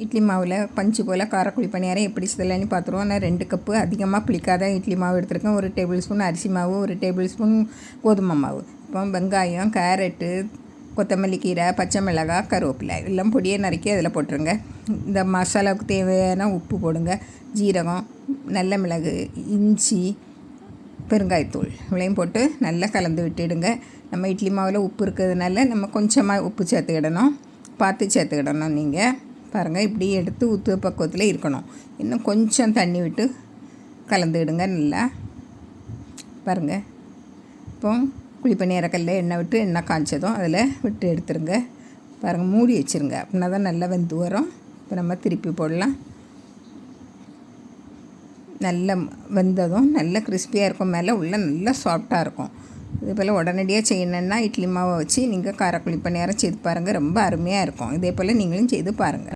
இட்லி மாவில் பஞ்சு போல் காரக்குழி பணியாரம் எப்படி செய்யலான்னு பார்த்துருவோம். நான் 2 கப்பு அதிகமாக புளிக்காத இட்லி மாவு எடுத்துருக்கேன். 1 டேபிள் ஸ்பூன் அரிசி மாவு, 1 டேபிள் ஸ்பூன் கோதுமை மாவு. இப்போ வெங்காயம், கேரட்டு, கொத்தமல்லி கீரை, பச்சை மிளகாய், கருவேப்பிலை எல்லாம் பொடியை நறுக்கி அதில் போட்டுருங்க. இந்த மசாலாவுக்கு தேவையான உப்பு போடுங்க. ஜீரகம், நல்ல மிளகு, இஞ்சி, பெருங்காயத்தூள் இவ்வளையும் போட்டு நல்லா கலந்து விட்டுடுங்க. நம்ம இட்லி மாவில் உப்பு இருக்கிறதுனால நம்ம கொஞ்சமாக உப்பு சேர்த்துக்கிடணும், பார்த்து சேர்த்துக்கிடணும். நீங்கள் பாருங்கள், இப்படி எடுத்து ஊற்று பக்குவத்தில் இருக்கணும். இன்னும் கொஞ்சம் தண்ணி விட்டு கலந்துக்கிடுங்க நல்லா. பாருங்கள், இப்போ குழிப்பணியாரக்கல்ல எண்ணெய் விட்டு எண்ணெய் காய்ச்சதும் அதில் விட்டு எடுத்துருங்க. பாருங்கள், மூடி வச்சுருங்க, அப்படின்னா தான் நல்லா வெந்து வரும். இப்போ நம்ம திருப்பி போடலாம். நல்லா வெந்ததும் நல்ல கிறிஸ்பியாக இருக்கும், மேலே உள்ள நல்லா சாஃப்டாக இருக்கும். இதே போல் உடனடியாக செய்யணுன்னா இட்லி மாவை வச்சு நீங்கள் காரக்குழி பணியாரம் செய்து பாருங்கள், ரொம்ப அருமையாக இருக்கும். இதே போல் நீங்களும் செய்து பாருங்கள்.